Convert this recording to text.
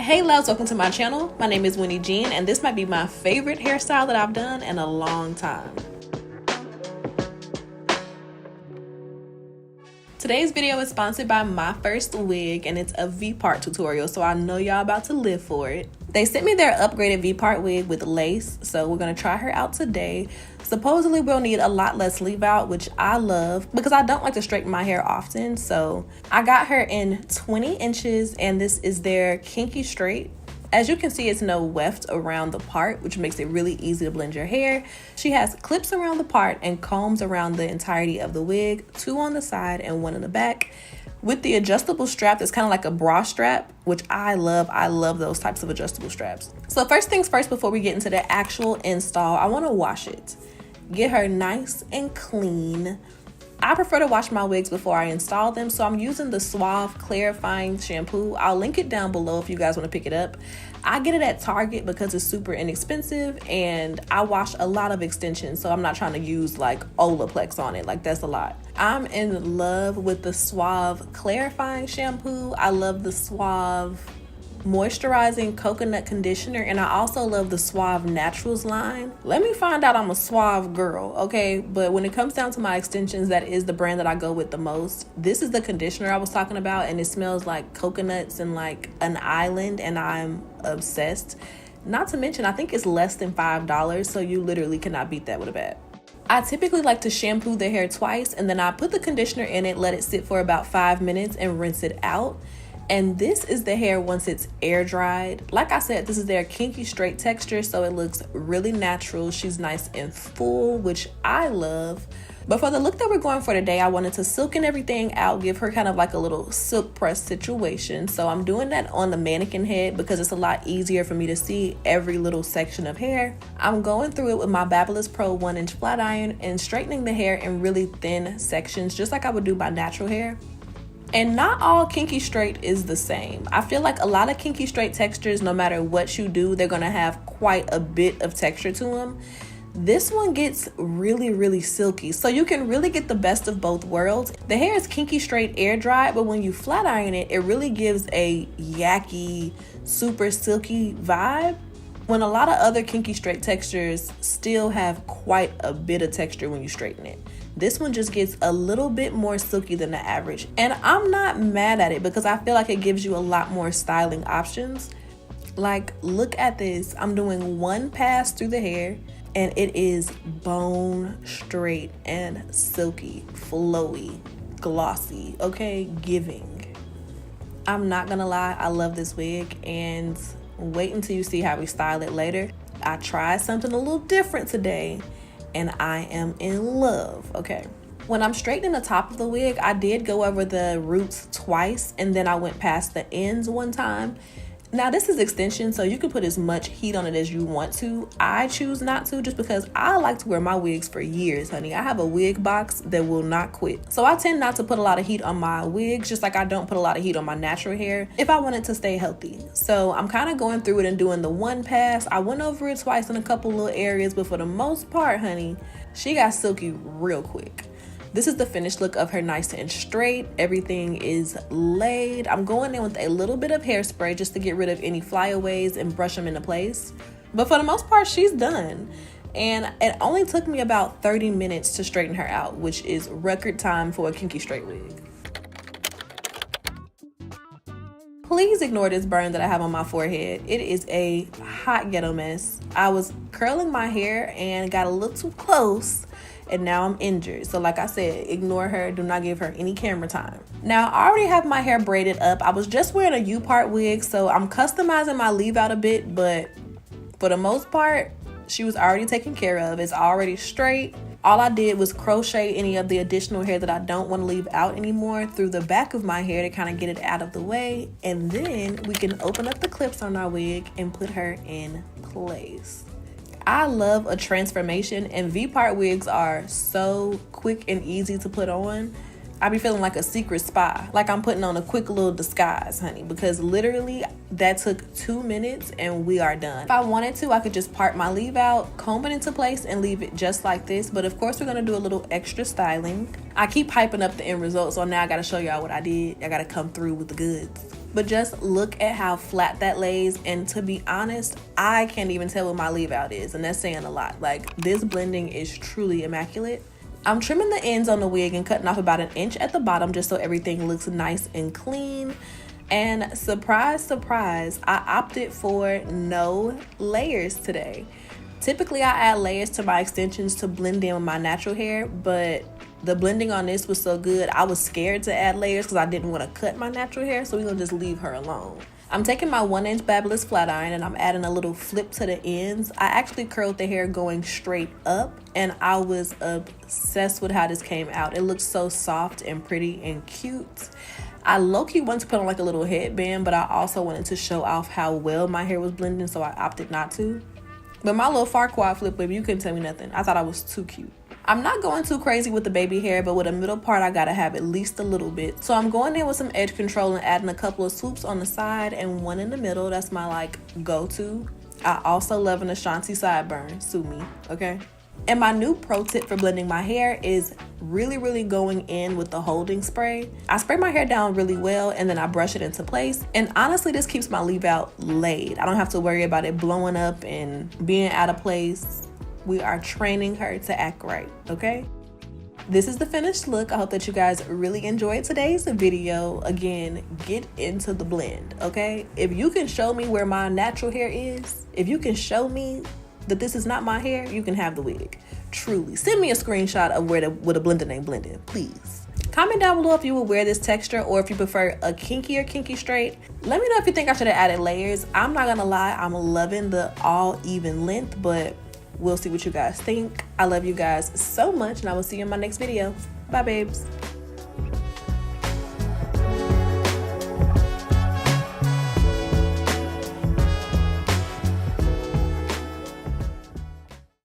Hey loves, welcome to my channel. My name is Winnie Jean and this might be my favorite hairstyle that I've done in a long time. Today's video is sponsored by Myfirstwig and it's a V Part tutorial, so I know y'all about to live for it. They sent me their upgraded V Part wig with lace, so we're gonna try her out today. Supposedly we'll need a lot less leave out, which I love because I don't like to straighten my hair often. So I got her in 20 inches and this is their Kinky straight. As you can see, it's no weft around the part, which makes it really easy to blend your hair. She has clips around the part and combs around the entirety of the wig, 2 on the side and 1 in the back. With the adjustable strap that's kind of like a bra strap, which I love. I love those types of adjustable straps. So first things first, before we get into the actual install, I want to wash it. Get her nice and clean. I prefer to wash my wigs before I install them, so I'm using the Suave Clarifying Shampoo. I'll link it down below if you guys want to pick it up. I get it at Target because it's super inexpensive and I wash a lot of extensions, so I'm not trying to use like Olaplex on it. Like, that's a lot. I'm in love with the Suave Clarifying Shampoo. I love the Suave Moisturizing Coconut Conditioner, and I also love the Suave Naturals line. Let me find out I'm a Suave girl, okay? But when it comes down to my extensions, that is the brand that I go with the most. This is the conditioner I was talking about, and it smells like coconuts and like an island, and I'm obsessed. Not to mention, I think it's less than $5, so you literally cannot beat that with a bat. I typically like to shampoo the hair twice, and then I put the conditioner in it, let it sit for about 5 minutes, and rinse it out. And this is the hair once it's air dried. Like I said, this is their Kinky straight texture, so it looks really natural. She's nice and full, which I love. But for the look that we're going for today, I wanted to silken everything out, give her kind of like a little silk press situation. So I'm doing that on the mannequin head because it's a lot easier for me to see every little section of hair. I'm going through it with my Babyliss Pro 1-inch flat iron and straightening the hair in really thin sections, just like I would do my natural hair. And not all Kinky straight is the same. I feel like a lot of Kinky straight textures, no matter what you do, they're gonna have quite a bit of texture to them. This one gets really silky, so you can really get the best of both worlds. The hair is Kinky straight air dried, but when you flat iron it, it really gives a yucky, super silky vibe, when a lot of other Kinky straight textures still have quite a bit of texture when you straighten it. This one just gets a little bit more silky than the average. And I'm not mad at it because I feel like it gives you a lot more styling options. Like, look at this. I'm doing 1 pass through the hair and it is bone straight and silky, flowy, glossy, okay, giving. I'm not gonna lie, I love this wig, and wait until you see how we style it later. I tried something a little different today and I am in love, okay? When I'm straightening the top of the wig, I did go over the roots twice and then I went past the ends 1 time. Now this is extension, so you can put as much heat on it as you want to. I choose not to just because I like to wear my wigs for years, honey. I have a wig box that will not quit. So I tend not to put a lot of heat on my wigs, just like I don't put a lot of heat on my natural hair if I want it to stay healthy. So I'm kind of going through it and doing the 1 pass. I went over it twice in a couple little areas, but for the most part, honey, she got silky real quick. This is the finished look of her, nice and straight. Everything is laid. I'm going in with a little bit of hairspray just to get rid of any flyaways and brush them into place. But for the most part, she's done. And it only took me about 30 minutes to straighten her out, which is record time for a Kinky straight wig. Please ignore this burn that I have on my forehead. It is a hot ghetto mess. I was curling my hair and got a little too close, and now I'm injured. So like I said, ignore her. Do not give her any camera time. Now, I already have my hair braided up. I was just wearing a U part wig, so I'm customizing my leave out a bit, but for the most part, she was already taken care of. It's already straight. All I did was crochet any of the additional hair that I don't want to leave out anymore through the back of my hair to kind of get it out of the way. And then we can open up the clips on our wig and put her in place. I love a transformation, and V Part wigs are so quick and easy to put on. I be feeling like a secret spy, like I'm putting on a quick little disguise, honey, because literally that took 2 minutes and we are done. If I wanted to, I could just part my leave out, comb it into place, and leave it just like this. But of course, we're gonna do a little extra styling. I keep hyping up the end result, so now I gotta show y'all what I did. I gotta come through with the goods. But just look at how flat that lays, and to be honest, I can't even tell what my leave out is, and that's saying a lot. Like, this blending is truly immaculate. I'm trimming the ends on the wig and cutting off about an inch at the bottom just so everything looks nice and clean. And surprise, surprise, I opted for no layers today. Typically, I add layers to my extensions to blend in with my natural hair, but the blending on this was so good, I was scared to add layers because I didn't want to cut my natural hair, so we're going to just leave her alone. I'm taking my 1-inch Babyless flat iron and I'm adding a little flip to the ends. I actually curled the hair going straight up, and I was obsessed with how this came out. It looks so soft and pretty and cute. I low-key wanted to put on like a little headband, but I also wanted to show off how well my hair was blending, so I opted not to. But my little Farquaad flip wig, you couldn't tell me nothing. I thought I was too cute. I'm not going too crazy with the baby hair, but with the middle part, I gotta have at least a little bit. So I'm going in with some edge control and adding a couple of swoops on the side and one in the middle. That's my like go-to. I also love an Ashanti sideburn. Sue me, okay? And my new pro tip for blending my hair is really going in with the holding spray. I spray my hair down really well and then I brush it into place. And honestly, this keeps my leave out laid. I don't have to worry about it blowing up and being out of place. We are training her to act right, okay? This is the finished look. I hope that you guys really enjoyed today's video. Again, get into the blend, okay? If you can show me where my natural hair is, if you can show me that this is not my hair, you can have the wig. Truly. Send me a screenshot of where the blending ain't blending, please. Comment down below if you would wear this texture or if you prefer a kinky or kinky straight. Let me know if you think I should have added layers. I'm not gonna lie, I'm loving the all even length, but we'll see what you guys think. I love you guys so much, and I will see you in my next video. Bye, babes.